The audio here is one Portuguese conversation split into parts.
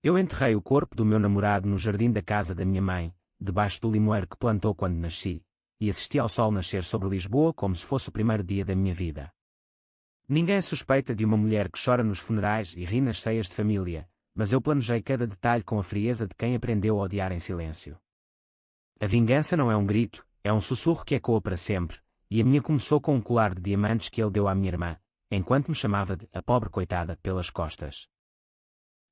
Eu enterrei o corpo do meu namorado no jardim da casa da minha mãe, debaixo do limoeiro que plantou quando nasci, e assisti ao sol nascer sobre Lisboa como se fosse o primeiro dia da minha vida. Ninguém suspeita de uma mulher que chora nos funerais e ri nas ceias de família, mas eu planejei cada detalhe com a frieza de quem aprendeu a odiar em silêncio. A vingança não é um grito, é um sussurro que ecoa para sempre, e a minha começou com um colar de diamantes que ele deu à minha irmã, enquanto me chamava de a pobre coitada pelas costas.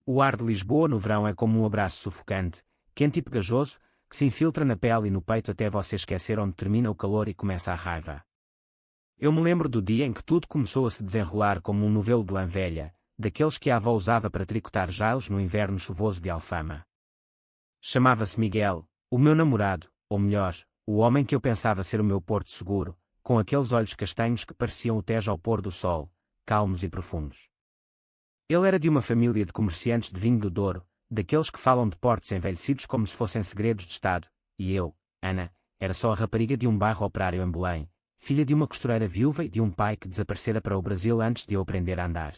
O ar de Lisboa no verão é como um abraço sufocante, quente e pegajoso, que se infiltra na pele e no peito até você esquecer onde termina o calor e começa a raiva. Eu me lembro do dia em que tudo começou a se desenrolar como um novelo de lã velha, daqueles que a avó usava para tricotar jailos no inverno chuvoso de Alfama. Chamava-se Miguel, o meu namorado, ou melhor, o homem que eu pensava ser o meu porto seguro, com aqueles olhos castanhos que pareciam o Tejo ao pôr do sol, calmos e profundos. Ele era de uma família de comerciantes de vinho do Douro, daqueles que falam de portos envelhecidos como se fossem segredos de Estado, e eu, Ana, era só a rapariga de um bairro operário em Belém, filha de uma costureira viúva e de um pai que desaparecera para o Brasil antes de eu aprender a andar.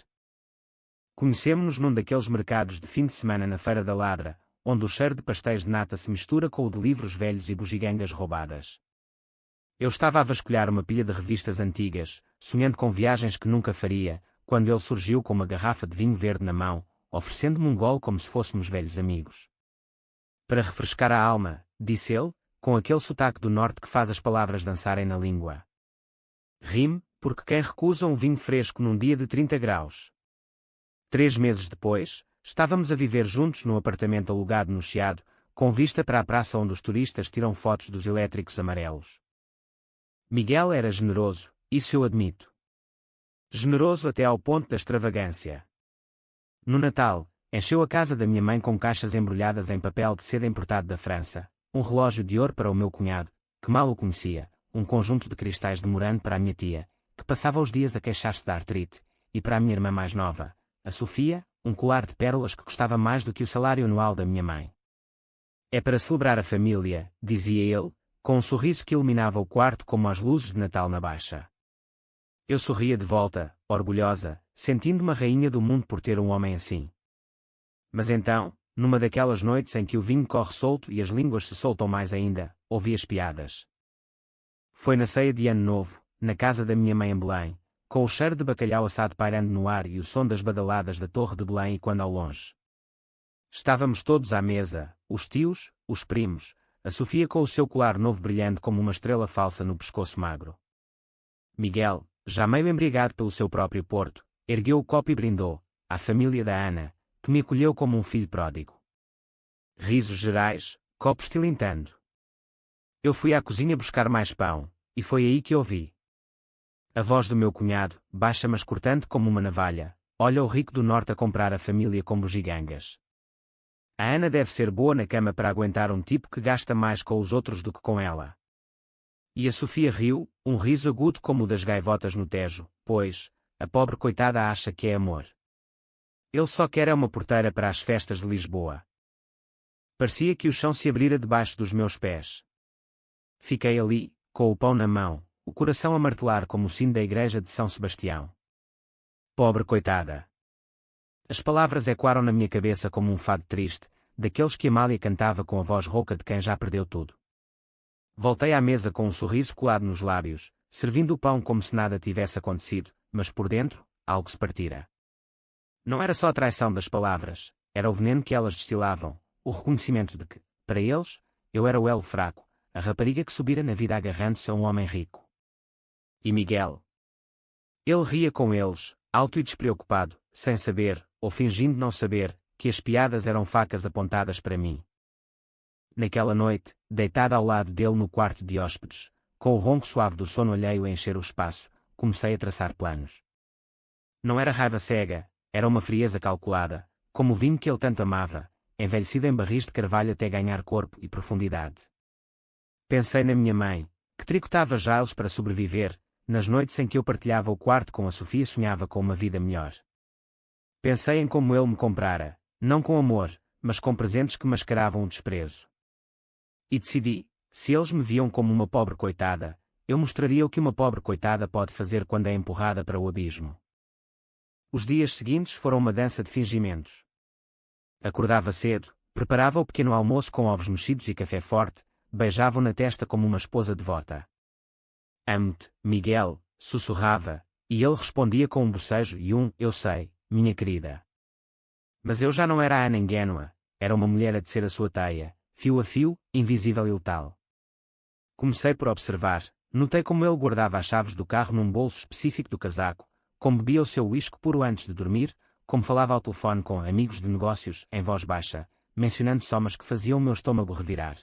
Conhecemo-nos num daqueles mercados de fim de semana na Feira da Ladra, onde o cheiro de pastéis de nata se mistura com o de livros velhos e bugigangas roubadas. Eu estava a vasculhar uma pilha de revistas antigas, sonhando com viagens que nunca faria, quando ele surgiu com uma garrafa de vinho verde na mão, oferecendo-me um gole como se fôssemos velhos amigos. Para refrescar a alma, disse ele, com aquele sotaque do norte que faz as palavras dançarem na língua. Rime, porque quem recusa um vinho fresco num dia de 30 graus? 3 meses depois, estávamos a viver juntos num apartamento alugado no Chiado, com vista para a praça onde os turistas tiram fotos dos elétricos amarelos. Miguel era generoso, isso eu admito. Generoso até ao ponto da extravagância. No Natal, encheu a casa da minha mãe com caixas embrulhadas em papel de seda importado da França, um relógio de ouro para o meu cunhado, que mal o conhecia, um conjunto de cristais de Murano para a minha tia, que passava os dias a queixar-se da artrite, e para a minha irmã mais nova, a Sofia, um colar de pérolas que custava mais do que o salário anual da minha mãe. É para celebrar a família, dizia ele, com um sorriso que iluminava o quarto como as luzes de Natal na Baixa. Eu sorria de volta, orgulhosa, sentindo-me a rainha do mundo por ter um homem assim. Mas então, numa daquelas noites em que o vinho corre solto e as línguas se soltam mais ainda, ouvi as piadas. Foi na ceia de Ano Novo, na casa da minha mãe em Belém, com o cheiro de bacalhau assado pairando no ar e o som das badaladas da Torre de Belém e quando ao longe. Estávamos todos à mesa, os tios, os primos, a Sofia com o seu colar novo brilhando como uma estrela falsa no pescoço magro. Miguel, já meio embriagado pelo seu próprio porto, ergueu o copo e brindou, à família da Ana, que me acolheu como um filho pródigo. Risos gerais, copos tilintando. Eu fui à cozinha buscar mais pão, e foi aí que ouvi. A voz do meu cunhado, baixa mas cortante como uma navalha, olha o rico do norte a comprar a família com bugigangas. A Ana deve ser boa na cama para aguentar um tipo que gasta mais com os outros do que com ela. E a Sofia riu, um riso agudo como o das gaivotas no Tejo, pois, a pobre coitada acha que é amor. Ele só quer é uma porteira para as festas de Lisboa. Parecia que o chão se abrira debaixo dos meus pés. Fiquei ali, com o pão na mão, o coração a martelar como o sino da igreja de São Sebastião. Pobre coitada. As palavras ecoaram na minha cabeça como um fado triste, daqueles que Amália cantava com a voz rouca de quem já perdeu tudo. Voltei à mesa com um sorriso colado nos lábios, servindo o pão como se nada tivesse acontecido, mas por dentro, algo se partira. Não era só a traição das palavras, era o veneno que elas destilavam, o reconhecimento de que, para eles, eu era o elo fraco, a rapariga que subira na vida agarrando-se a um homem rico. E Miguel? Ele ria com eles, alto e despreocupado, sem saber, ou fingindo não saber, que as piadas eram facas apontadas para mim. Naquela noite, deitada ao lado dele no quarto de hóspedes, com o ronco suave do sono alheio a encher o espaço, comecei a traçar planos. Não era raiva cega, era uma frieza calculada, como o vinho que ele tanto amava, envelhecido em barris de carvalho até ganhar corpo e profundidade. Pensei na minha mãe, que tricotava jailos para sobreviver, nas noites em que eu partilhava o quarto com a Sofia e sonhava com uma vida melhor. Pensei em como ele me comprara, não com amor, mas com presentes que mascaravam o desprezo. E decidi, se eles me viam como uma pobre coitada, eu mostraria o que uma pobre coitada pode fazer quando é empurrada para o abismo. Os dias seguintes foram uma dança de fingimentos. Acordava cedo, preparava o pequeno almoço com ovos mexidos e café forte, beijava-o na testa como uma esposa devota. Amo-te, Miguel, sussurrava, e ele respondia com um bocejo e um eu sei, minha querida. Mas eu já não era a Ana ingênua, era uma mulher a tecer a sua teia, fio a fio, invisível e letal. Comecei por observar, notei como ele guardava as chaves do carro num bolso específico do casaco, como bebia o seu uísque puro antes de dormir, como falava ao telefone com amigos de negócios, em voz baixa, mencionando somas que faziam o meu estômago revirar.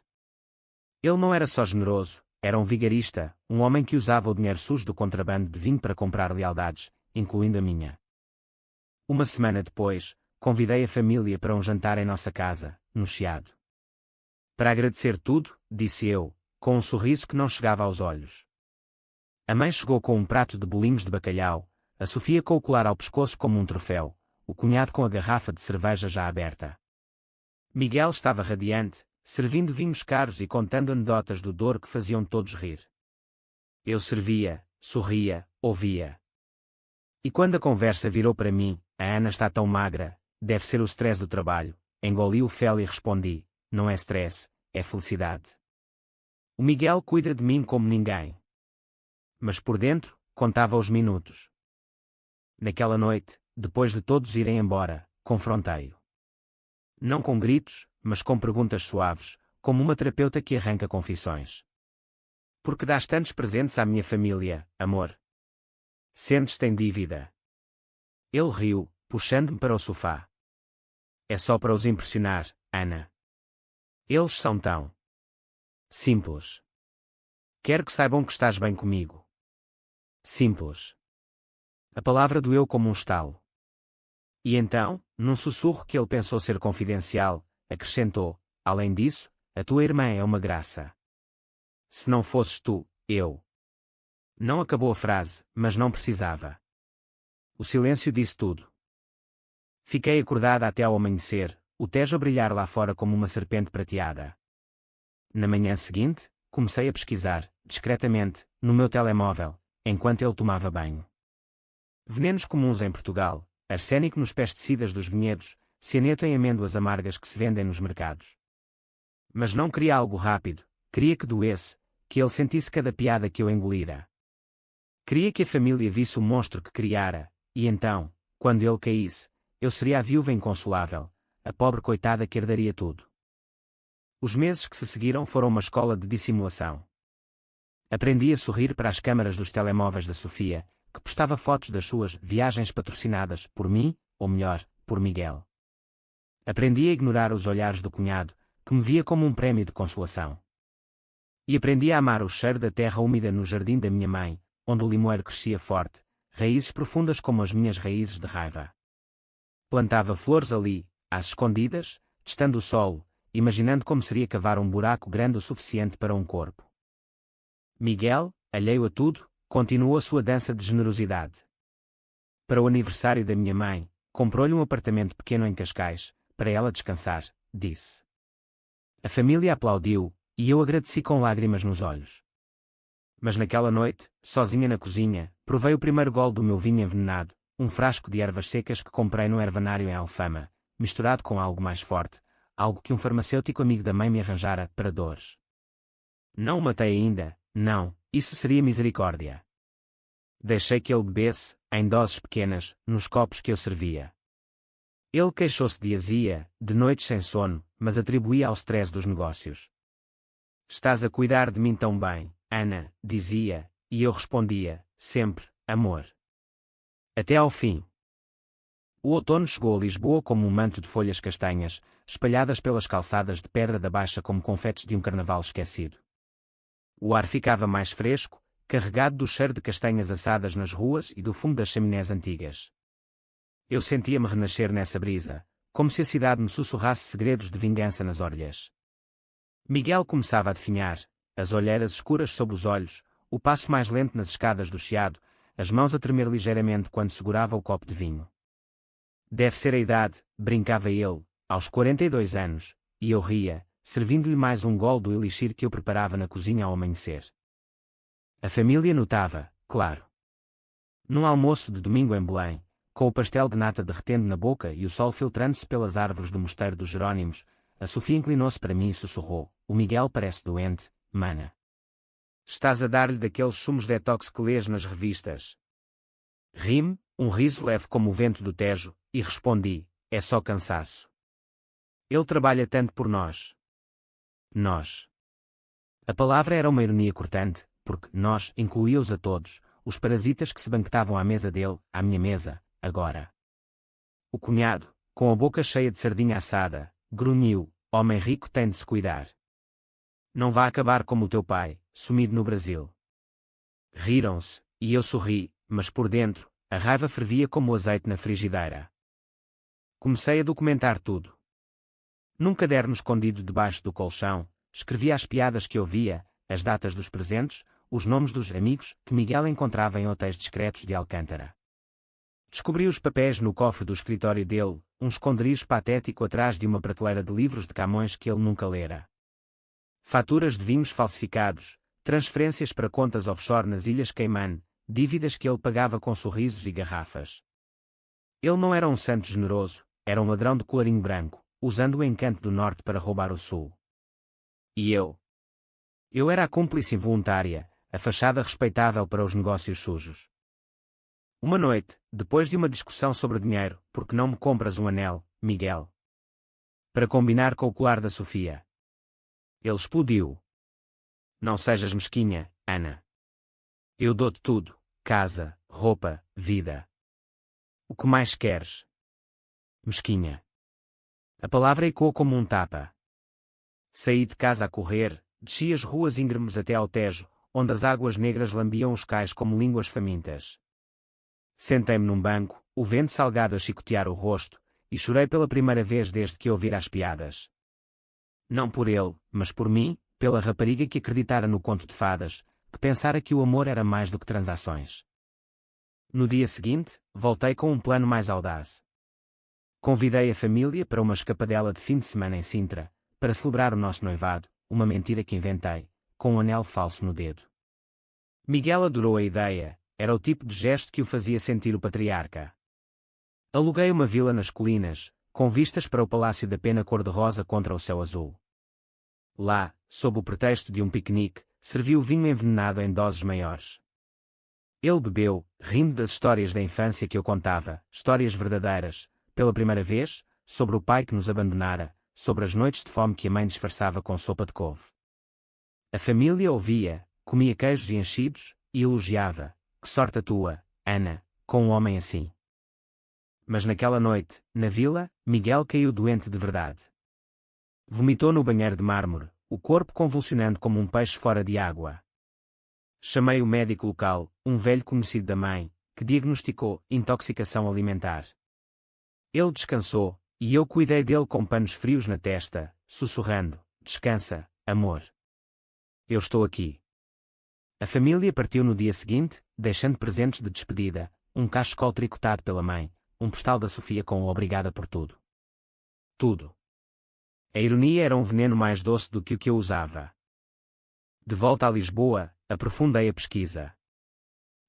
Ele não era só generoso, era um vigarista, um homem que usava o dinheiro sujo do contrabando de vinho para comprar lealdades, incluindo a minha. Uma semana depois, convidei a família para um jantar em nossa casa, no Chiado. Para agradecer tudo, disse eu, com um sorriso que não chegava aos olhos. A mãe chegou com um prato de bolinhos de bacalhau, a Sofia com o colar ao pescoço como um troféu, o cunhado com a garrafa de cerveja já aberta. Miguel estava radiante, servindo vinhos caros e contando anedotas do Douro que faziam todos rir. Eu servia, sorria, ouvia. E quando a conversa virou para mim, a Ana está tão magra, deve ser o stress do trabalho, engoli o fel e respondi, não é stress, é felicidade. O Miguel cuida de mim como ninguém. Mas por dentro, contava os minutos. Naquela noite, depois de todos irem embora, confrontei-o. Não com gritos, mas com perguntas suaves, como uma terapeuta que arranca confissões. Por que dás tantos presentes à minha família, amor? Sentes-te em dívida? Ele riu, puxando-me para o sofá. É só para os impressionar, Ana. Eles são tão simples. Quero que saibam que estás bem comigo. Simples. A palavra doeu como um estalo. E então, num sussurro que ele pensou ser confidencial, acrescentou, além disso, a tua irmã é uma graça. Se não fosses tu, eu. Não acabou a frase, mas não precisava. O silêncio disse tudo. Fiquei acordada até ao amanhecer, o Tejo a brilhar lá fora como uma serpente prateada. Na manhã seguinte, comecei a pesquisar, discretamente, no meu telemóvel, enquanto ele tomava banho. Venenos comuns em Portugal, arsênico nos pesticidas dos vinhedos, cianeto em amêndoas amargas que se vendem nos mercados. Mas não queria algo rápido, queria que doesse, que ele sentisse cada piada que eu engolira. Queria que a família visse o monstro que criara, e então, quando ele caísse, eu seria a viúva inconsolável, a pobre coitada que herdaria tudo. Os meses que se seguiram foram uma escola de dissimulação. Aprendi a sorrir para as câmaras dos telemóveis da Sofia, que postava fotos das suas viagens patrocinadas por mim, ou melhor, por Miguel. Aprendi a ignorar os olhares do cunhado, que me via como um prémio de consolação. E aprendi a amar o cheiro da terra úmida no jardim da minha mãe, onde o limoeiro crescia forte, raízes profundas como as minhas raízes de raiva. Plantava flores ali, às escondidas, testando o solo, imaginando como seria cavar um buraco grande o suficiente para um corpo. Miguel, alheio a tudo, continuou a sua dança de generosidade. Para o aniversário da minha mãe, comprou-lhe um apartamento pequeno em Cascais, para ela descansar, disse. A família aplaudiu, e eu agradeci com lágrimas nos olhos. Mas naquela noite, sozinha na cozinha, provei o primeiro gole do meu vinho envenenado, um frasco de ervas secas que comprei no ervanário em Alfama, misturado com algo mais forte, algo que um farmacêutico amigo da mãe me arranjara para dores. Não o matei ainda, não, isso seria misericórdia. Deixei que ele bebesse, em doses pequenas, nos copos que eu servia. Ele queixou-se de azia, de noites sem sono, mas atribuía ao stress dos negócios. Estás a cuidar de mim tão bem, Ana, dizia, e eu respondia, sempre, amor. Até ao fim. O outono chegou a Lisboa como um manto de folhas castanhas, espalhadas pelas calçadas de pedra da Baixa como confetes de um carnaval esquecido. O ar ficava mais fresco, carregado do cheiro de castanhas assadas nas ruas e do fumo das chaminés antigas. Eu sentia-me renascer nessa brisa, como se a cidade me sussurrasse segredos de vingança nas orelhas. Miguel começava a definhar, as olheiras escuras sob os olhos, o passo mais lento nas escadas do Chiado, as mãos a tremer ligeiramente quando segurava o copo de vinho. Deve ser a idade, brincava ele, aos 42 anos, e eu ria, servindo-lhe mais um gole do elixir que eu preparava na cozinha ao amanhecer. A família notava, claro. Num almoço de domingo em Belém, com o pastel de nata derretendo na boca e o sol filtrando-se pelas árvores do mosteiro dos Jerónimos, a Sofia inclinou-se para mim e sussurrou: "O Miguel parece doente, mana. Estás a dar-lhe daqueles sumos detox que lês nas revistas?" Ri-me, um riso leve como o vento do Tejo, e respondi: "É só cansaço. Ele trabalha tanto por nós." Nós. A palavra era uma ironia cortante, porque nós incluía-os a todos, os parasitas que se banquetavam à mesa dele, à minha mesa, agora. O cunhado, com a boca cheia de sardinha assada, grunhiu: "Homem rico tem de se cuidar. Não vá acabar como o teu pai, sumido no Brasil." Riram-se, e eu sorri, mas por dentro, a raiva fervia como o azeite na frigideira. Comecei a documentar tudo. Num caderno escondido debaixo do colchão, escrevia as piadas que ouvia, as datas dos presentes, os nomes dos amigos que Miguel encontrava em hotéis discretos de Alcântara. Descobri os papéis no cofre do escritório dele, um esconderijo patético atrás de uma prateleira de livros de Camões que ele nunca lera. Faturas de vinhos falsificados, transferências para contas offshore nas Ilhas Caimã, dívidas que ele pagava com sorrisos e garrafas. Ele não era um santo generoso, era um ladrão de colarinho branco, usando o encanto do norte para roubar o sul. E eu? Eu era a cúmplice involuntária, a fachada respeitável para os negócios sujos. Uma noite, depois de uma discussão sobre dinheiro, "Por que não me compras um anel, Miguel? Para combinar com o colar da Sofia?" Ele explodiu: "Não sejas mesquinha, Ana. Eu dou-te tudo: casa, roupa, vida. O que mais queres?" Mesquinha. A palavra ecoou como um tapa. Saí de casa a correr, desci as ruas íngremes até ao Tejo, onde as águas negras lambiam os cais como línguas famintas. Sentei-me num banco, o vento salgado a chicotear o rosto, e chorei pela primeira vez desde que ouvira as piadas. Não por ele, mas por mim, pela rapariga que acreditara no conto de fadas, que pensara que o amor era mais do que transações. No dia seguinte, voltei com um plano mais audaz. Convidei a família para uma escapadela de fim de semana em Sintra, para celebrar o nosso noivado, uma mentira que inventei, com um anel falso no dedo. Miguel adorou a ideia, era o tipo de gesto que o fazia sentir o patriarca. Aluguei uma vila nas colinas, com vistas para o Palácio da Pena cor-de-rosa contra o céu azul. Lá, sob o pretexto de um piquenique, serviu vinho envenenado em doses maiores. Ele bebeu, rindo das histórias da infância que eu contava, histórias verdadeiras, pela primeira vez, sobre o pai que nos abandonara, sobre as noites de fome que a mãe disfarçava com sopa de couve. A família ouvia, comia queijos e enchidos, e elogiava: "Que sorte a tua, Ana, com um homem assim." Mas naquela noite, na vila, Miguel caiu doente de verdade. Vomitou no banheiro de mármore, o corpo convulsionando como um peixe fora de água. Chamei o médico local, um velho conhecido da mãe, que diagnosticou intoxicação alimentar. Ele descansou, e eu cuidei dele com panos frios na testa, sussurrando: "Descansa, amor. Eu estou aqui." A família partiu no dia seguinte, deixando presentes de despedida, um cachecol tricotado pela mãe, um postal da Sofia com o "Obrigada por tudo." Tudo. A ironia era um veneno mais doce do que o que eu usava. De volta a Lisboa, aprofundei a pesquisa.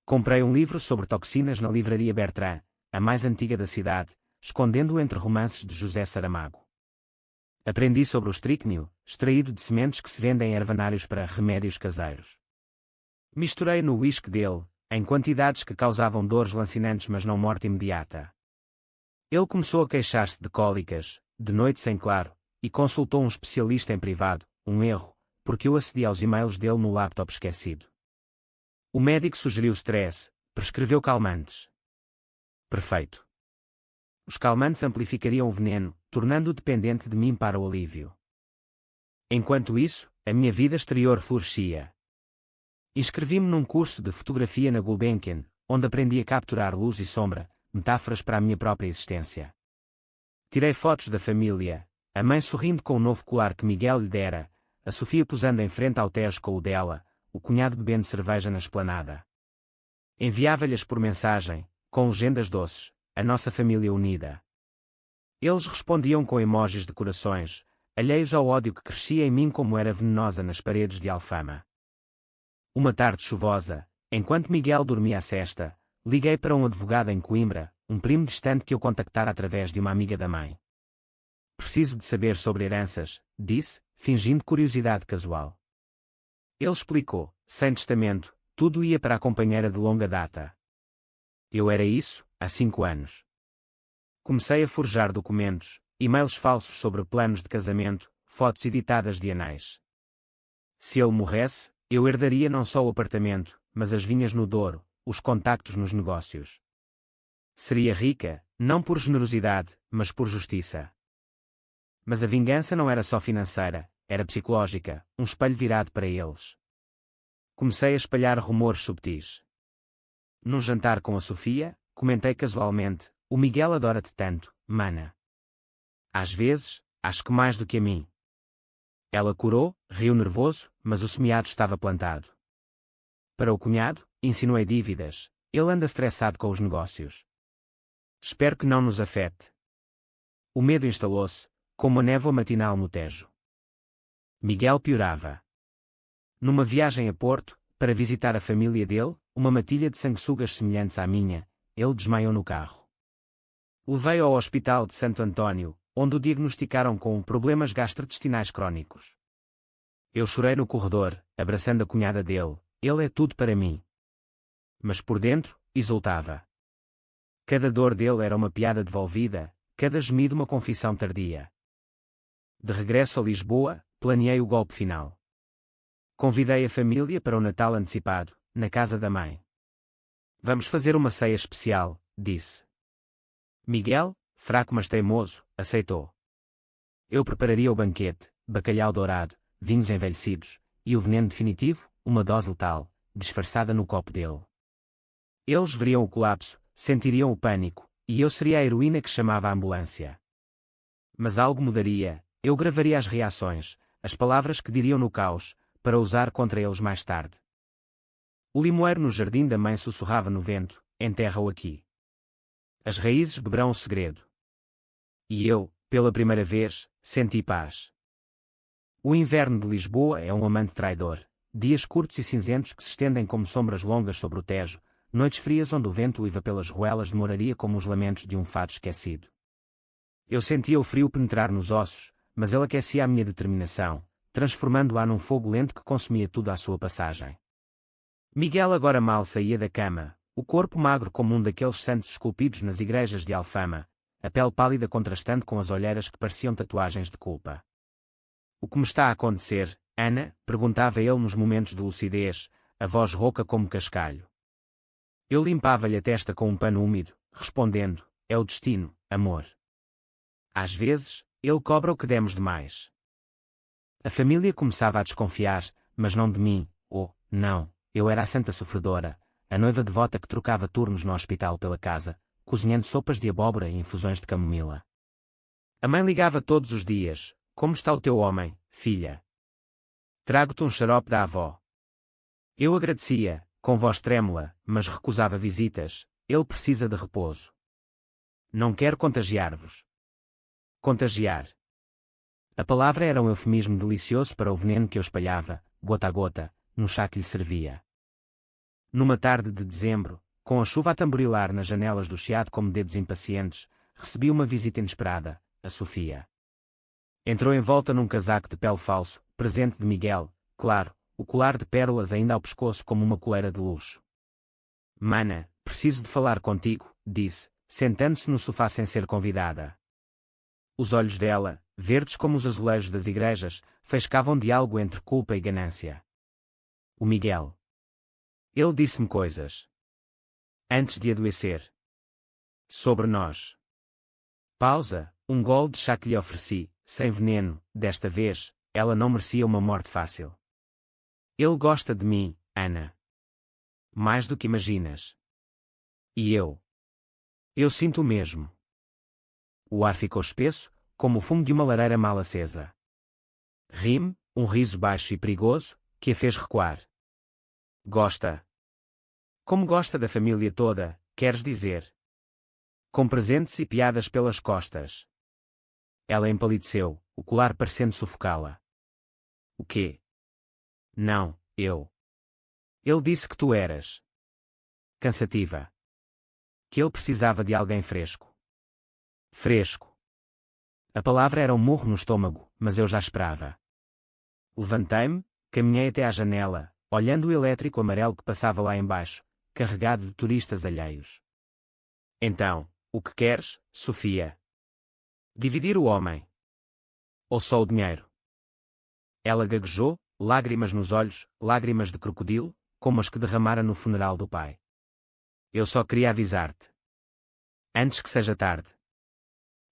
Comprei um livro sobre toxinas na livraria Bertrand, a mais antiga da cidade, escondendo-o entre romances de José Saramago. Aprendi sobre o estricnio, extraído de sementes que se vendem em ervanários para remédios caseiros. Misturei no uísque dele, em quantidades que causavam dores lancinantes mas não morte imediata. Ele começou a queixar-se de cólicas, de noite sem claro, e consultou um especialista em privado, um erro, porque eu acedi aos e-mails dele no laptop esquecido. O médico sugeriu stress, prescreveu calmantes. Perfeito. Os calmantes amplificariam o veneno, tornando-o dependente de mim para o alívio. Enquanto isso, a minha vida exterior florescia. Inscrevi-me num curso de fotografia na Gulbenkian, onde aprendi a capturar luz e sombra, metáforas para a minha própria existência. Tirei fotos da família, a mãe sorrindo com o novo colar que Miguel lhe dera, a Sofia posando em frente ao Tejo com o dela, o cunhado bebendo cerveja na esplanada. Enviava-lhes por mensagem, com legendas doces, a nossa família unida. Eles respondiam com emojis de corações, alheios ao ódio que crescia em mim como era venenosa nas paredes de Alfama. Uma tarde chuvosa, enquanto Miguel dormia a sesta, liguei para um advogado em Coimbra, um primo distante que eu contactara através de uma amiga da mãe. Preciso de saber sobre heranças, disse, fingindo curiosidade casual. Ele explicou, sem testamento, tudo ia para a companheira de longa data. Eu era isso, há 5 anos. Comecei a forjar documentos, e-mails falsos sobre planos de casamento, fotos editadas de anais. Se ele morresse, eu herdaria não só o apartamento, mas as vinhas no Douro, os contactos nos negócios. Seria rica, não por generosidade, mas por justiça. Mas a vingança não era só financeira, era psicológica, um espelho virado para eles. Comecei a espalhar rumores subtis. Num jantar com a Sofia, comentei casualmente, o Miguel adora-te tanto, mana. Às vezes, acho que mais do que a mim. Ela corou, riu nervoso, mas o semeado estava plantado. Para o cunhado, insinuei dívidas, ele anda estressado com os negócios. Espero que não nos afete. O medo instalou-se, como a névoa matinal no Tejo. Miguel piorava. Numa viagem a Porto, para visitar a família dele, uma matilha de sanguessugas semelhantes à minha, ele desmaiou no carro. Levei-o ao hospital de Santo António, onde o diagnosticaram com problemas gastrointestinais crónicos. Eu chorei no corredor, abraçando a cunhada dele, ele é tudo para mim. Mas por dentro, exultava. Cada dor dele era uma piada devolvida, cada gemido uma confissão tardia. De regresso a Lisboa, planeei o golpe final. Convidei a família para o Natal antecipado, na casa da mãe. Vamos fazer uma ceia especial, disse. Miguel, fraco mas teimoso, aceitou. Eu prepararia o banquete, bacalhau dourado, vinhos envelhecidos, e o veneno definitivo, uma dose letal, disfarçada no copo dele. Eles veriam o colapso, sentiriam o pânico, e eu seria a heroína que chamava a ambulância. Mas algo mudaria, eu gravaria as reações, as palavras que diriam no caos, para usar contra eles mais tarde. O limoeiro no jardim da mãe sussurrava no vento, enterra-o aqui. As raízes beberão o segredo. E eu, pela primeira vez, senti paz. O inverno de Lisboa é um amante traidor, dias curtos e cinzentos que se estendem como sombras longas sobre o Tejo, noites frias onde o vento uiva pelas ruelas demoraria como os lamentos de um fado esquecido. Eu sentia o frio penetrar nos ossos, mas ele aquecia a minha determinação, transformando-a num fogo lento que consumia tudo à sua passagem. Miguel agora mal saía da cama, o corpo magro como um daqueles santos esculpidos nas igrejas de Alfama, a pele pálida contrastando com as olheiras que pareciam tatuagens de culpa. O que me está a acontecer, Ana? Perguntava ele nos momentos de lucidez, a voz rouca como cascalho. Eu limpava-lhe a testa com um pano úmido, respondendo, é o destino, amor. Às vezes, ele cobra o que demos demais. A família começava a desconfiar, mas não de mim, não, eu era a santa sofredora, a noiva devota que trocava turnos no hospital pela casa, cozinhando sopas de abóbora e infusões de camomila. A mãe ligava todos os dias, como está o teu homem, filha? Trago-te um xarope da avó. Eu agradecia, com voz trêmula, mas recusava visitas, ele precisa de repouso. Não quero contagiar-vos. Contagiar. A palavra era um eufemismo delicioso para o veneno que eu espalhava, gota a gota, no chá que lhe servia. Numa tarde de dezembro, com a chuva a tamborilar nas janelas do chiado como dedos impacientes, recebi uma visita inesperada, a Sofia. Entrou envolta num casaco de pele falso, presente de Miguel, claro, o colar de pérolas ainda ao pescoço como uma coleira de luxo. Mana, preciso de falar contigo, disse, sentando-se no sofá sem ser convidada. Os olhos dela, verdes como os azulejos das igrejas, faiscavam de algo entre culpa e ganância. O Miguel. Ele disse-me coisas. Antes de adoecer. Sobre nós. Pausa, um gole de chá que lhe ofereci, sem veneno, desta vez, ela não merecia uma morte fácil. Ele gosta de mim, Ana. Mais do que imaginas. E eu? Eu sinto o mesmo. O ar ficou espesso, como o fumo de uma lareira mal acesa. Ri-me, um riso baixo e perigoso, que a fez recuar. Gosta. Como gosta da família toda, queres dizer? Com presentes e piadas pelas costas. Ela empalideceu, o colar parecendo sufocá-la. O quê? Não, eu. Ele disse que tu eras. Cansativa. que ele precisava de alguém fresco. Fresco. A palavra era um murro no estômago, mas eu já esperava. Levantei-me, caminhei até à janela, olhando o elétrico amarelo que passava lá embaixo, carregado de turistas alheios. Então, o que queres, Sofia? Dividir o homem. Ou só o dinheiro? Ela gaguejou, lágrimas nos olhos, lágrimas de crocodilo, como as que derramara no funeral do pai. Eu só queria avisar-te. Antes que seja tarde.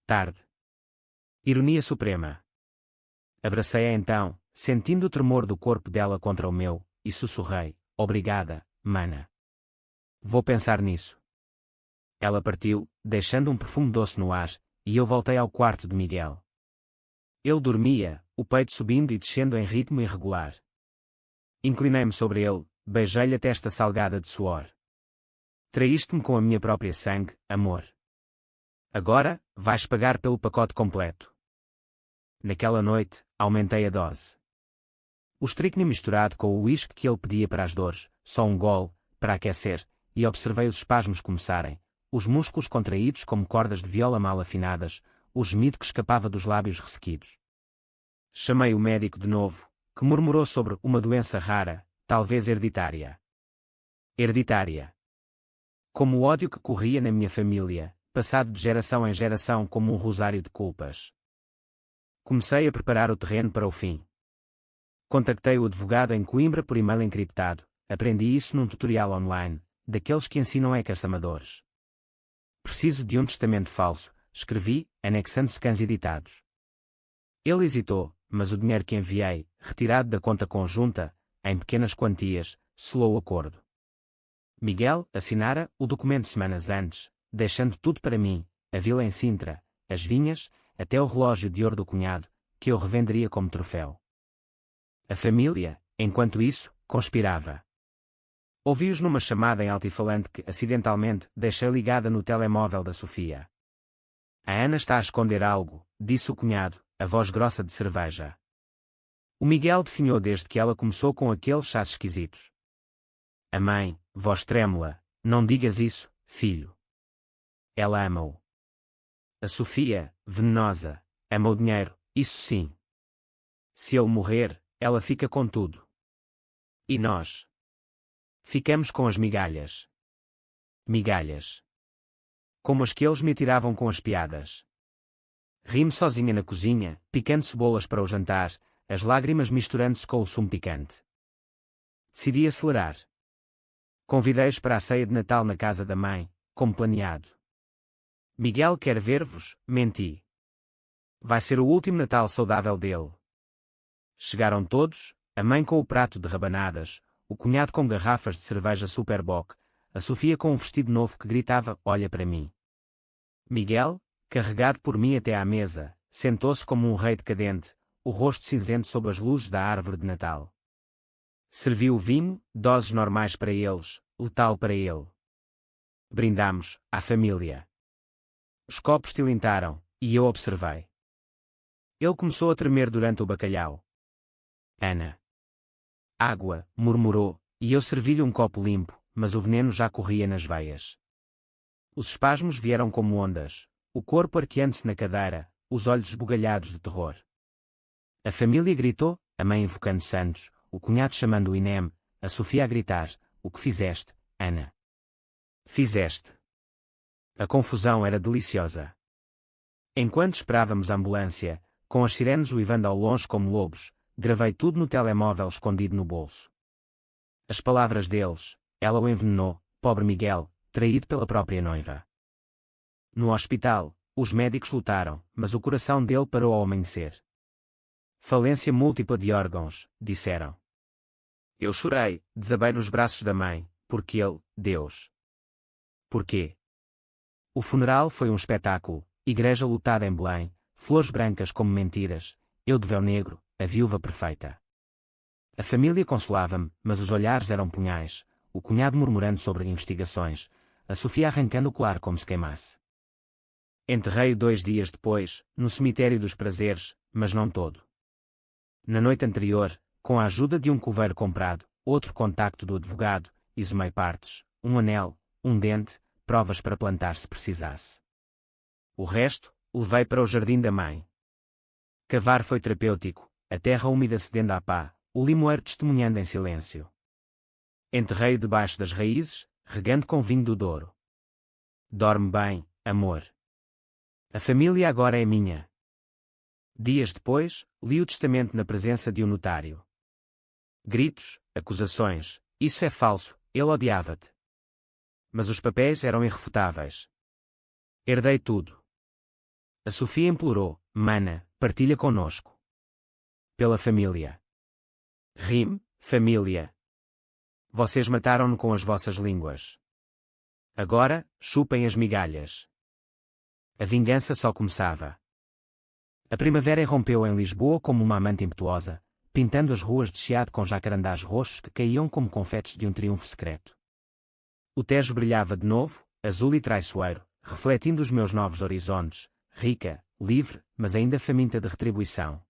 Tarde. Ironia suprema. Abracei-a então, sentindo o tremor do corpo dela contra o meu, e sussurrei: obrigada, mana. Vou pensar nisso. Ela partiu, deixando um perfume doce no ar, e eu voltei ao quarto de Miguel. Ele dormia, o peito subindo e descendo em ritmo irregular. Inclinei-me sobre ele, beijei-lhe a testa salgada de suor. Traíste-me com a minha própria sangue, amor. Agora, vais pagar pelo pacote completo. Naquela noite, aumentei a dose. O strychnine misturado com o uísque que ele pedia para as dores, só um gole, para aquecer, e observei os espasmos começarem, os músculos contraídos como cordas de viola mal afinadas, o gemido que escapava dos lábios ressequidos. Chamei o médico de novo, que murmurou sobre uma doença rara, talvez hereditária. Hereditária. Como o ódio que corria na minha família, passado de geração em geração como um rosário de culpas. Comecei a preparar o terreno para o fim. Contactei o advogado em Coimbra por e-mail encriptado, aprendi isso num tutorial online, daqueles que ensinam hackers amadores. Preciso de um testamento falso, escrevi, anexando scans editados. Ele hesitou, mas o dinheiro que enviei, retirado da conta conjunta, em pequenas quantias, selou o acordo. Miguel assinara o documento semanas antes, deixando tudo para mim, a vila em Sintra, as vinhas, até o relógio de ouro do cunhado, que eu revenderia como troféu. A família, enquanto isso, conspirava. Ouvi-os numa chamada em altifalante que, acidentalmente, deixei ligada no telemóvel da Sofia. A Ana está a esconder algo, disse o cunhado, a voz grossa de cerveja. O Miguel definhou desde que ela começou com aqueles chás esquisitos. A mãe, voz trêmula, não digas isso, filho. Ela ama-o. A Sofia, venenosa, ama o dinheiro, isso sim. Se ele morrer, ela fica com tudo. E nós? Ficamos com as migalhas. Migalhas. Como as que eles me tiravam com as piadas. Ri-me sozinha na cozinha, picando cebolas para o jantar, as lágrimas misturando-se com o sumo picante. Decidi acelerar. Convidei-os para a ceia de Natal na casa da mãe, como planeado. Miguel quer ver-vos, menti. Vai ser o último Natal saudável dele. Chegaram todos, a mãe com o prato de rabanadas, o cunhado com garrafas de cerveja Superboc, a Sofia com um vestido novo que gritava, olha para mim. Miguel, carregado por mim até à mesa, sentou-se como um rei decadente, o rosto cinzento sob as luzes da árvore de Natal. Serviu o vinho, doses normais para eles, letal para ele. Brindamos, à família. Os copos tilintaram, e eu observei. Ele começou a tremer durante o bacalhau. Ana. Água, murmurou, e eu servi-lhe um copo limpo, mas o veneno já corria nas veias. Os espasmos vieram como ondas, o corpo arqueando-se na cadeira, os olhos esbugalhados de terror. A família gritou, a mãe invocando santos, o cunhado chamando o INEM, a Sofia a gritar, o que fizeste, Ana? Fizeste. A confusão era deliciosa. Enquanto esperávamos a ambulância, com as sirenes uivando ao longe como lobos, gravei tudo no telemóvel escondido no bolso. As palavras deles, ela o envenenou, pobre Miguel, traído pela própria noiva. No hospital, os médicos lutaram, mas o coração dele parou ao amanhecer. Falência múltipla de órgãos, disseram. Eu chorei, desabei nos braços da mãe, porque ele, Deus. Porquê? O funeral foi um espetáculo, igreja lotada em Belém, flores brancas como mentiras, eu de véu negro, a viúva perfeita. A família consolava-me, mas os olhares eram punhais, o cunhado murmurando sobre investigações, a Sofia arrancando o colar como se queimasse. Enterrei-o 2 dias depois, no cemitério dos prazeres, mas não todo. Na noite anterior, com a ajuda de um coveiro comprado, outro contacto do advogado, exumei partes, um anel, um dente, provas para plantar se precisasse. O resto, levei para o jardim da mãe. Cavar foi terapêutico, a terra úmida cedendo à pá, o limoeiro testemunhando em silêncio. Enterrei-o debaixo das raízes, regando com vinho do Douro. Dorme bem, amor. A família agora é minha. Dias depois, li o testamento na presença de um notário. Gritos, acusações, isso é falso, ele odiava-te. Mas os papéis eram irrefutáveis. Herdei tudo. A Sofia implorou, mana, partilha conosco. Pela família. Rime, família. Vocês mataram-no com as vossas línguas. Agora, chupem as migalhas. A vingança só começava. A primavera irrompeu em Lisboa como uma amante impetuosa, pintando as ruas de Chiado com jacarandás roxos que caíam como confetes de um triunfo secreto. O Tejo brilhava de novo, azul e traiçoeiro, refletindo os meus novos horizontes, rica, livre, mas ainda faminta de retribuição.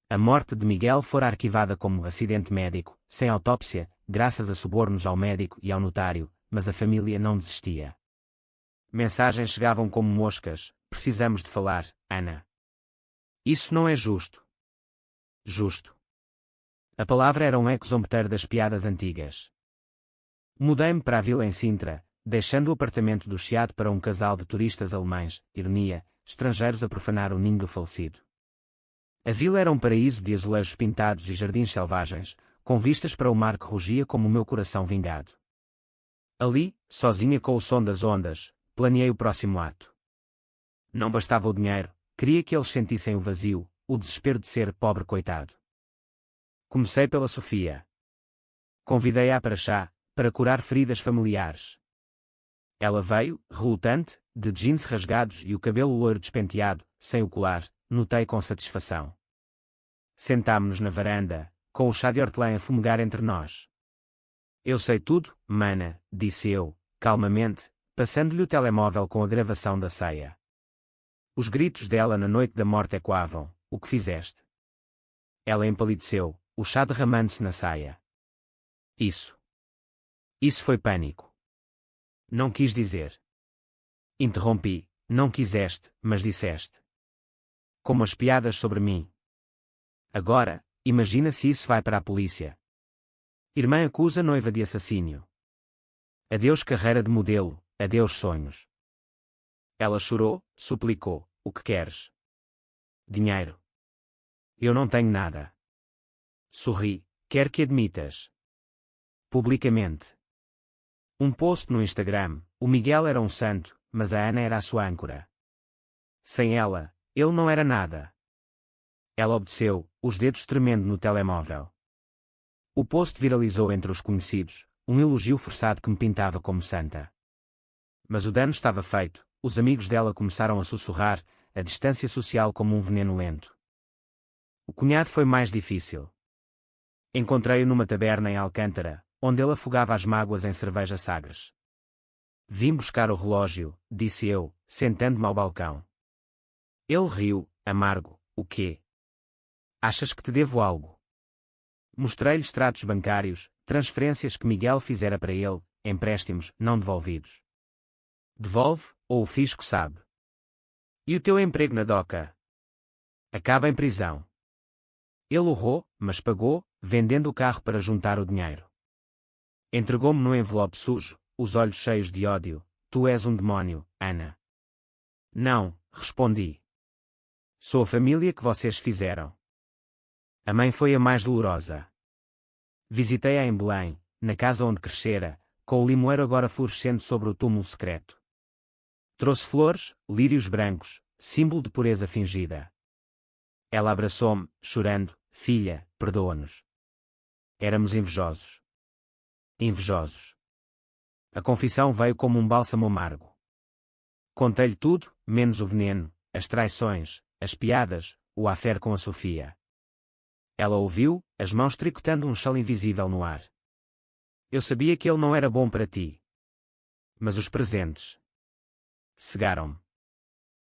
A morte de Miguel fora arquivada como acidente médico, sem autópsia, graças a subornos ao médico e ao notário, mas a família não desistia. Mensagens chegavam como moscas, precisamos de falar, Ana. Isso não é justo. Justo. A palavra era um eco zombeteiro das piadas antigas. Mudei-me para a vila em Sintra, deixando o apartamento do Chiado para um casal de turistas alemães, ironia, estrangeiros a profanar o ninho do falecido. A vila era um paraíso de azulejos pintados e jardins selvagens, com vistas para o mar que rugia como o meu coração vingado. Ali, sozinha com o som das ondas, planeei o próximo ato. Não bastava o dinheiro, queria que eles sentissem o vazio, o desespero de ser pobre coitado. Comecei pela Sofia. Convidei-a para chá, para curar feridas familiares. Ela veio, relutante, de jeans rasgados e o cabelo loiro despenteado, sem o colar, notei com satisfação. Sentámo-nos na varanda, com o chá de hortelã a fumegar entre nós. Eu sei tudo, mana, disse eu, calmamente, passando-lhe o telemóvel com a gravação da ceia. Os gritos dela na noite da morte ecoavam, o que fizeste? Ela empalideceu, o chá derramando-se na saia. Isso foi pânico. Não quis dizer. Interrompi, não quiseste, mas disseste. Como as piadas sobre mim. Agora, imagina se isso vai para a polícia. Irmã acusa noiva de assassínio. Adeus carreira de modelo, adeus sonhos. Ela chorou, suplicou, o que queres? Dinheiro. Eu não tenho nada. Sorri, quer que admitas. Publicamente. Um post no Instagram, o Miguel era um santo, mas a Ana era a sua âncora. Sem ela, ele não era nada. Ela obedeceu, os dedos tremendo no telemóvel. O post viralizou entre os conhecidos, um elogio forçado que me pintava como santa. Mas o dano estava feito, os amigos dela começaram a sussurrar, a distância social como um veneno lento. O cunhado foi mais difícil. Encontrei-o numa taberna em Alcântara, onde ele afogava as mágoas em cerveja Sagres. Vim buscar o relógio, disse eu, sentando-me ao balcão. Ele riu, amargo, o quê? Achas que te devo algo? Mostrei-lhe extratos bancários, transferências que Miguel fizera para ele, empréstimos, não devolvidos. Devolve, ou o fisco sabe. E o teu emprego na DOCA? Acaba em prisão. Ele urrou, mas pagou, vendendo o carro para juntar o dinheiro. Entregou-me no envelope sujo, os olhos cheios de ódio. Tu és um demónio, Ana. Não, respondi. Sou a família que vocês fizeram. A mãe foi a mais dolorosa. Visitei-a em Belém, na casa onde crescera, com o limoeiro agora florescendo sobre o túmulo secreto. Trouxe flores, lírios brancos, símbolo de pureza fingida. Ela abraçou-me, chorando, filha, perdoa-nos. Éramos invejosos. Invejosos. A confissão veio como um bálsamo amargo. Contei-lhe tudo, menos o veneno, as traições, as piadas, o affaire com a Sofia. Ela ouviu, as mãos tricotando um chale invisível no ar. Eu sabia que ele não era bom para ti. Mas os presentes cegaram-me.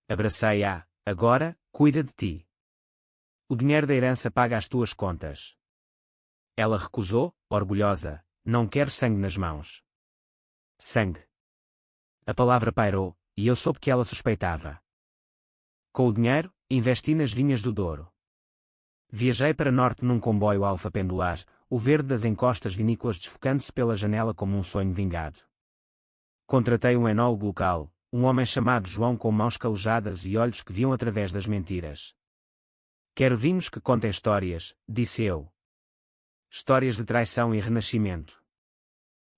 Abracei-a, agora, cuida de ti. O dinheiro da herança paga as tuas contas. Ela recusou, orgulhosa, não quero sangue nas mãos. Sangue. A palavra pairou, e eu soube que ela suspeitava. Com o dinheiro, investi nas vinhas do Douro. Viajei para norte num comboio alfa pendular, o verde das encostas vinícolas desfocando-se pela janela como um sonho vingado. Contratei um enólogo local, um homem chamado João com mãos calejadas e olhos que viam através das mentiras. Quero vinhos que contem histórias, disse eu. Histórias de traição e renascimento.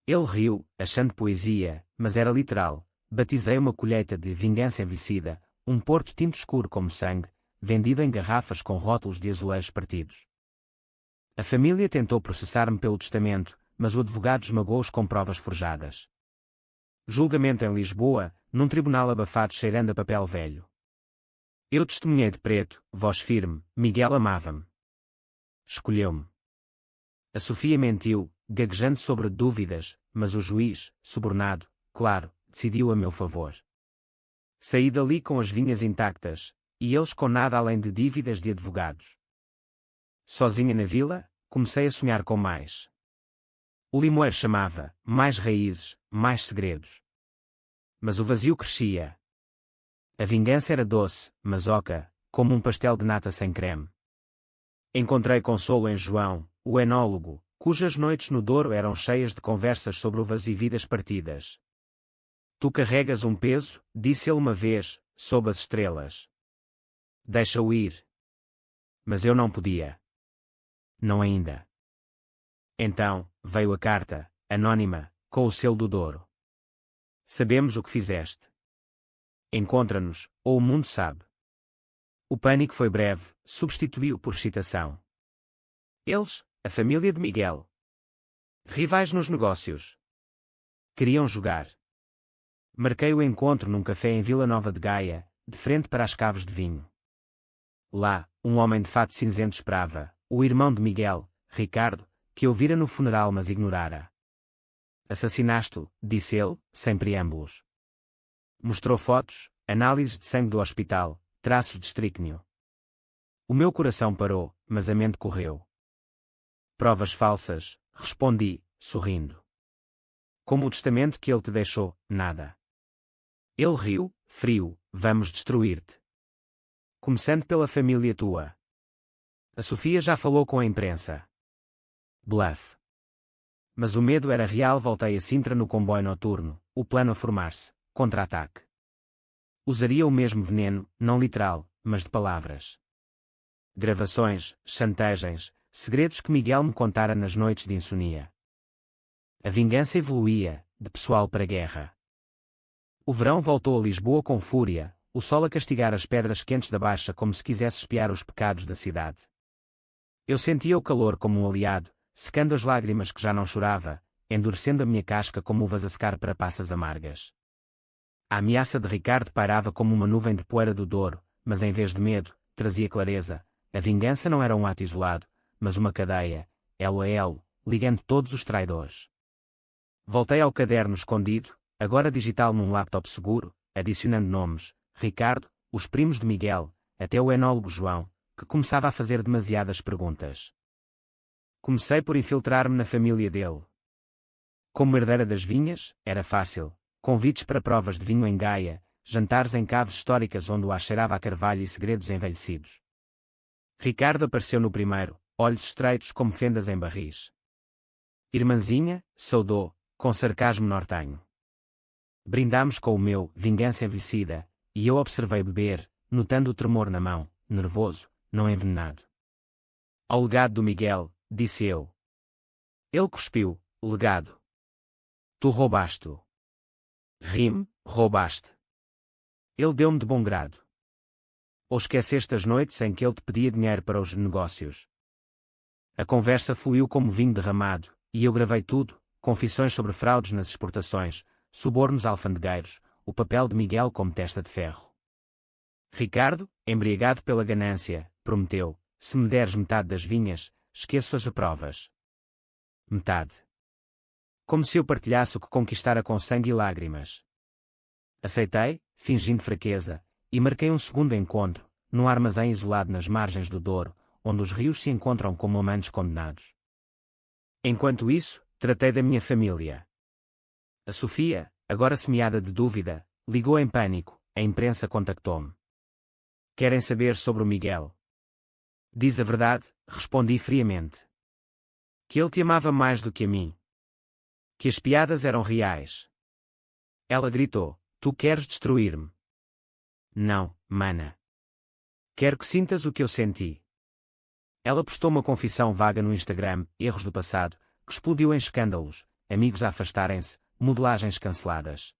Ele riu, achando poesia, mas era literal. Batizei uma colheita de vingança envelhecida, um porto tinto escuro como sangue, vendido em garrafas com rótulos de azulejos partidos. A família tentou processar-me pelo testamento, mas o advogado esmagou-os com provas forjadas. Julgamento em Lisboa, num tribunal abafado cheirando a papel velho. Eu testemunhei de preto, voz firme, Miguel amava-me. Escolheu-me. A Sofia mentiu, gaguejando sobre dúvidas, mas o juiz, subornado, claro, decidiu a meu favor. Saí dali com as vinhas intactas, e eles com nada além de dívidas de advogados. Sozinha na vila, comecei a sonhar com mais. O limoeiro chamava, mais raízes, mais segredos. Mas o vazio crescia. A vingança era doce, mas oca, como um pastel de nata sem creme. Encontrei consolo em João, o enólogo, cujas noites no Douro eram cheias de conversas sobre uvas e vidas partidas. Tu carregas um peso, disse ele uma vez, sob as estrelas. Deixa-o ir. Mas eu não podia. Não ainda. Então, veio a carta, anônima, com o selo do Douro. Sabemos o que fizeste. Encontra-nos, ou o mundo sabe. O pânico foi breve, substituiu por excitação. Eles, a família de Miguel. Rivais nos negócios. Queriam jogar. Marquei o encontro num café em Vila Nova de Gaia, de frente para as caves de vinho. Lá, um homem de fato cinzento esperava, o irmão de Miguel, Ricardo, que eu vira no funeral mas ignorara. Assassinaste-o, disse ele, sem preâmbulos. Mostrou fotos, análises de sangue do hospital, traços de estrícnio. O meu coração parou, mas a mente correu. Provas falsas, respondi, sorrindo. Como o testamento que ele te deixou, nada. Ele riu, frio, vamos destruir-te. Começando pela família tua. A Sofia já falou com a imprensa. Bluff. Mas o medo era real. Voltei a Sintra no comboio noturno, o plano a formar-se, contra-ataque. Usaria o mesmo veneno, não literal, mas de palavras. Gravações, chantagens, segredos que Miguel me contara nas noites de insonia. A vingança evoluía, de pessoal para guerra. O verão voltou a Lisboa com fúria, o sol a castigar as pedras quentes da Baixa como se quisesse espiar os pecados da cidade. Eu sentia o calor como um aliado, secando as lágrimas que já não chorava, endurecendo a minha casca como uvas a secar para passas amargas. A ameaça de Ricardo pairava como uma nuvem de poeira do Douro, mas em vez de medo, trazia clareza. A vingança não era um ato isolado, mas uma cadeia, elo a elo, ligando todos os traidores. Voltei ao caderno escondido, agora digital num laptop seguro, adicionando nomes, Ricardo, os primos de Miguel, até o enólogo João, que começava a fazer demasiadas perguntas. Comecei por infiltrar-me na família dele. Como herdeira das vinhas, era fácil. Convites para provas de vinho em Gaia, jantares em caves históricas onde o ar cheirava a carvalho e segredos envelhecidos. Ricardo apareceu no primeiro, olhos estreitos como fendas em barris. Irmãzinha, saudou, com sarcasmo nortenho. Brindámos com o meu, vingança envelhecida, e eu observei beber, notando o tremor na mão, nervoso, não envenenado. Ao legado do Miguel, disse eu. Ele cuspiu, legado. Tu roubaste-o. Ri-me, roubaste. Ele deu-me de bom grado. Ou esqueceste as noites em que ele te pedia dinheiro para os negócios? A conversa fluiu como vinho derramado, e eu gravei tudo, confissões sobre fraudes nas exportações, subornos alfandegueiros, o papel de Miguel como testa de ferro. Ricardo, embriagado pela ganância, prometeu, se me deres metade das vinhas, esqueço as provas. Metade. Como se eu partilhasse o que conquistara com sangue e lágrimas. Aceitei, fingindo fraqueza, e marquei um segundo encontro, num armazém isolado nas margens do Douro, onde os rios se encontram como amantes condenados. Enquanto isso, tratei da minha família. A Sofia, agora semeada de dúvida, ligou em pânico, a imprensa contactou-me. Querem saber sobre o Miguel? Diz a verdade, respondi friamente. Que ele te amava mais do que a mim. Que as piadas eram reais. Ela gritou, tu queres destruir-me? Não, mana. Quero que sintas o que eu senti. Ela postou uma confissão vaga no Instagram, erros do passado, que explodiu em escândalos, amigos a afastarem-se, modelagens canceladas.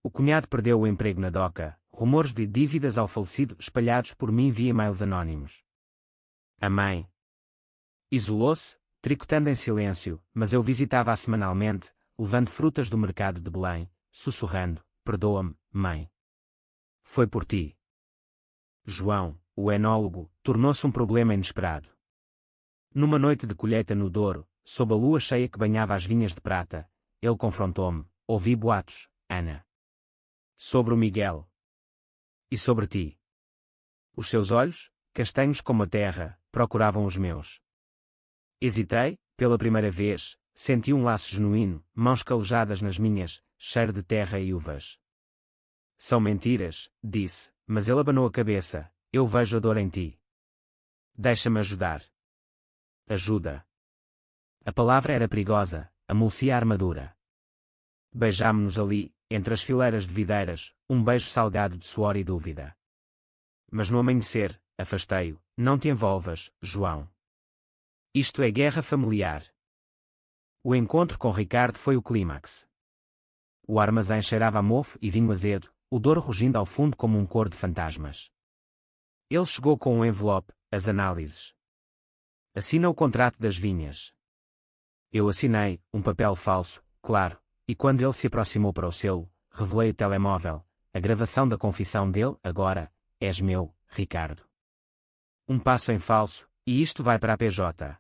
O cunhado perdeu o emprego na DOCA, rumores de dívidas ao falecido espalhados por mim via e-mails anónimos. A mãe isolou-se, tricotando em silêncio, mas eu visitava-a semanalmente, levando frutas do mercado de Belém, sussurrando, perdoa-me, mãe. Foi por ti. João, o enólogo, tornou-se um problema inesperado. Numa noite de colheita no Douro, sob a lua cheia que banhava as vinhas de prata, ele confrontou-me, ouvi boatos, Ana. Sobre o Miguel. E sobre ti. Os seus olhos, castanhos como a terra, procuravam os meus. Hesitei, pela primeira vez, senti um laço genuíno, mãos calejadas nas minhas, cheiro de terra e uvas. São mentiras, disse, mas ele abanou a cabeça, eu vejo a dor em ti. Deixa-me ajudar. Ajuda. A palavra era perigosa, amolecia a armadura. Beijámo-nos ali, entre as fileiras de videiras, um beijo salgado de suor e dúvida. Mas no amanhecer, afastei-o, não te envolvas, João. Isto é guerra familiar. O encontro com Ricardo foi o clímax. O armazém cheirava a mofo e vinho azedo, o Douro rugindo ao fundo como um coro de fantasmas. Ele chegou com um envelope, as análises. Assina o contrato das vinhas. Eu assinei, um papel falso, claro, e quando ele se aproximou para o selo, revelei o telemóvel, a gravação da confissão dele, agora, és meu, Ricardo. Um passo em falso, e isto vai para a PJ.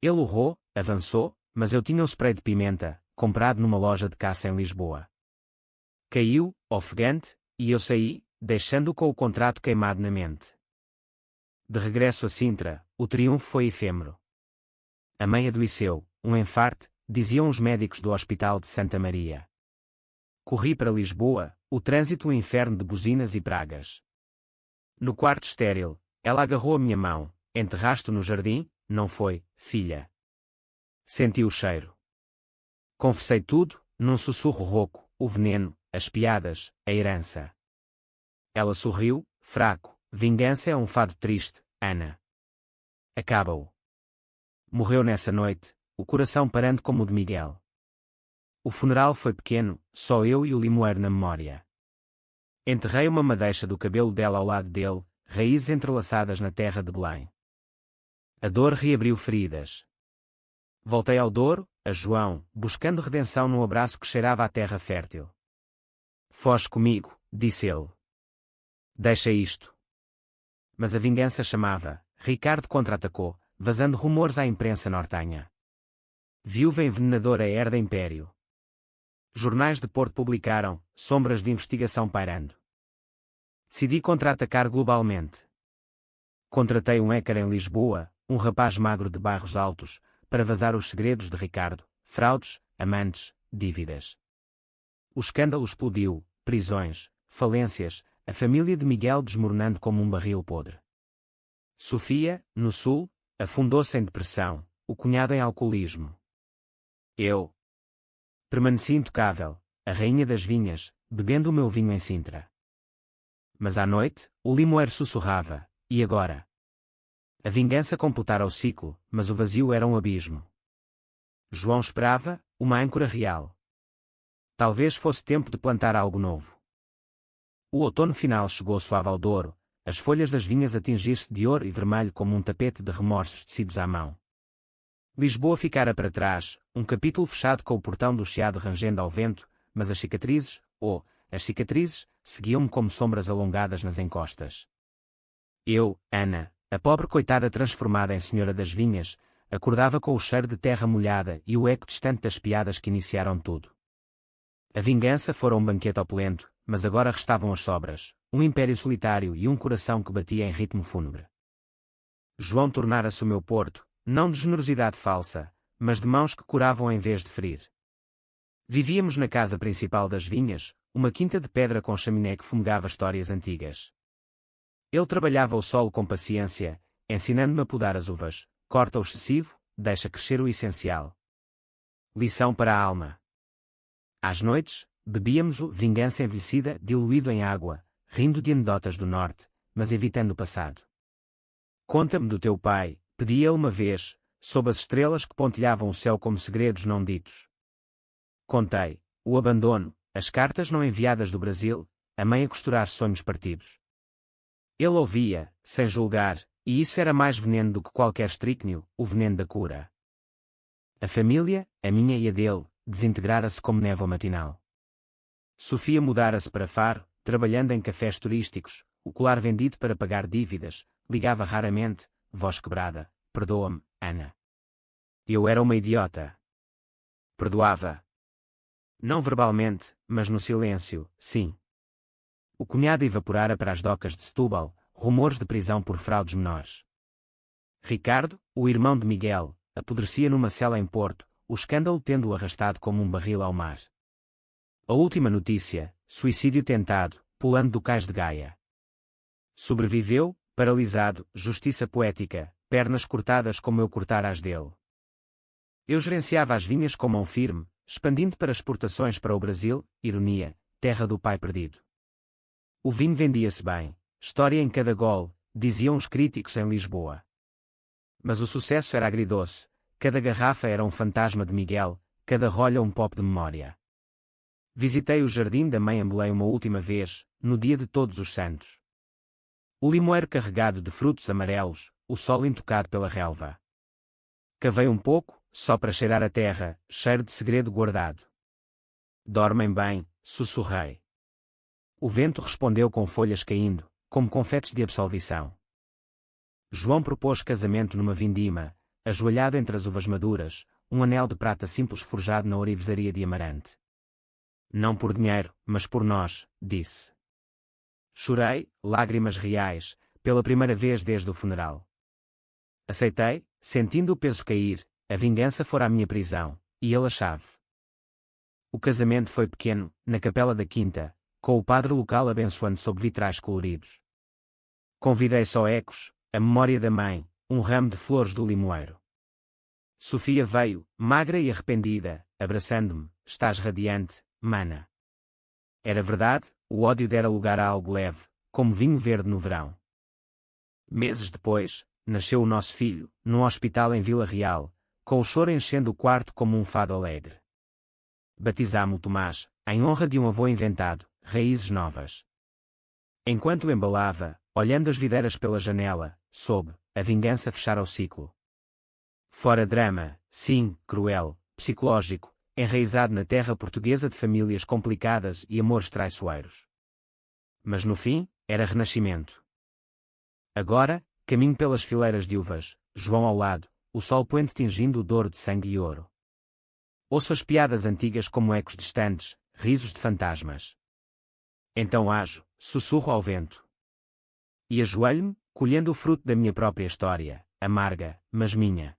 Ele urrou, avançou, mas eu tinha o spray de pimenta, comprado numa loja de caça em Lisboa. Caiu, ofegante, e eu saí, deixando-o com o contrato queimado na mente. De regresso a Sintra, o triunfo foi efêmero. A mãe adoeceu, um enfarte, diziam os médicos do Hospital de Santa Maria. Corri para Lisboa, o trânsito um inferno de buzinas e pragas. No quarto estéril, ela agarrou a minha mão, enterraste-o no jardim, não foi, filha? Senti o cheiro. Confessei tudo, num sussurro rouco, o veneno, as piadas, a herança. Ela sorriu, fraco, vingança é um fado triste, Ana. Acaba-o. Morreu nessa noite, o coração parando como o de Miguel. O funeral foi pequeno, só eu e o limoeiro na memória. Enterrei uma madeixa do cabelo dela ao lado dele, raízes entrelaçadas na terra de Belém. A dor reabriu feridas. Voltei ao Douro, a João, buscando redenção num abraço que cheirava à terra fértil. Foge comigo, disse ele. Deixa isto. Mas a vingança chamava, Ricardo contra-atacou, vazando rumores à imprensa nortenha. Viúva envenenadora herda império. Jornais de Porto publicaram, sombras de investigação pairando. Decidi contra-atacar globalmente. Contratei um hacker em Lisboa, um rapaz magro de bairros altos, para vazar os segredos de Ricardo, fraudes, amantes, dívidas. O escândalo explodiu, prisões, falências, a família de Miguel desmoronando como um barril podre. Sofia, no sul, afundou-se em depressão, o cunhado em alcoolismo. Eu permaneci intocável, a rainha das vinhas, bebendo o meu vinho em Sintra. Mas à noite, o limoeiro sussurrava, e agora? A vingança completara o ciclo, mas o vazio era um abismo. João esperava, uma âncora real. Talvez fosse tempo de plantar algo novo. O outono final chegou suave ao Douro, as folhas das vinhas a tingir-se de ouro e vermelho como um tapete de remorsos tecidos à mão. Lisboa ficara para trás, um capítulo fechado com o portão do chiado rangendo ao vento, mas as cicatrizes, seguiam-me como sombras alongadas nas encostas. Eu, Ana, a pobre coitada transformada em senhora das vinhas, acordava com o cheiro de terra molhada e o eco distante das piadas que iniciaram tudo. A vingança fora um banquete opulento, mas agora restavam as sobras, um império solitário e um coração que batia em ritmo fúnebre. João tornara-se o meu porto, não de generosidade falsa, mas de mãos que curavam em vez de ferir. Vivíamos na casa principal das vinhas, uma quinta de pedra com chaminé que fumegava histórias antigas. Ele trabalhava o solo com paciência, ensinando-me a podar as uvas: corta o excessivo, deixa crescer o essencial. Lição para a alma. Às noites, bebíamos o Vingança Envelhecida diluído em água, rindo de anedotas do norte, mas evitando o passado. Conta-me do teu pai, pedi ele uma vez, sob as estrelas que pontilhavam o céu como segredos não ditos. Contei o abandono, as cartas não enviadas do Brasil, a mãe a costurar sonhos partidos. Ele ouvia, sem julgar, e isso era mais veneno do que qualquer estrícnio, o veneno da cura. A família, a minha e a dele, desintegrara-se como névoa matinal. Sofia mudara-se para Faro, trabalhando em cafés turísticos, o colar vendido para pagar dívidas, ligava raramente, voz quebrada: perdoa-me, Ana. Eu era uma idiota. Perdoava. Não verbalmente, mas no silêncio, sim. O cunhado evaporara para as docas de Setúbal, rumores de prisão por fraudes menores. Ricardo, o irmão de Miguel, apodrecia numa cela em Porto, o escândalo tendo-o arrastado como um barril ao mar. A última notícia: suicídio tentado, pulando do cais de Gaia. Sobreviveu, paralisado, justiça poética, pernas cortadas como eu cortara as dele. Eu gerenciava as vinhas com mão firme, expandindo para exportações para o Brasil, ironia, terra do pai perdido. O vinho vendia-se bem, história em cada gole, diziam os críticos em Lisboa. Mas o sucesso era agridoce, cada garrafa era um fantasma de Miguel, cada rolha um pop de memória. Visitei o jardim da mãe Ambelém uma última vez, no dia de Todos os Santos. O limoeiro carregado de frutos amarelos, o sol intocado pela relva. Cavei um pouco, só para cheirar a terra, cheiro de segredo guardado. Dormem bem, sussurrei. O vento respondeu com folhas caindo, como confetes de absolvição. João propôs casamento numa vindima, ajoelhado entre as uvas maduras, um anel de prata simples forjado na orivesaria de Amarante. Não por dinheiro, mas por nós, disse. Chorei, lágrimas reais, pela primeira vez desde o funeral. Aceitei, sentindo o peso cair, a vingança fora a minha prisão, e ele a chave. O casamento foi pequeno, na capela da quinta, com o padre local abençoando sob vitrais coloridos. Convidei só ecos, a memória da mãe, um ramo de flores do limoeiro. Sofia veio, magra e arrependida, abraçando-me: estás radiante, mana. Era verdade, o ódio dera lugar a algo leve, como vinho verde no verão. Meses depois, nasceu o nosso filho, num hospital em Vila Real, com o choro enchendo o quarto como um fado alegre. Batizámo-o Tomás, em honra de um avô inventado, raízes novas. Enquanto o embalava, olhando as videiras pela janela, soube, a vingança fechara o ciclo. Fora drama, sim, cruel, psicológico, enraizado na terra portuguesa de famílias complicadas e amores traiçoeiros. Mas no fim, era renascimento. Agora, caminho pelas fileiras de uvas, João ao lado, o sol poente tingindo o Douro de sangue e ouro. Ouço as piadas antigas como ecos distantes, risos de fantasmas. Então ajo, sussurro ao vento. E ajoelho-me, colhendo o fruto da minha própria história, amarga, mas minha.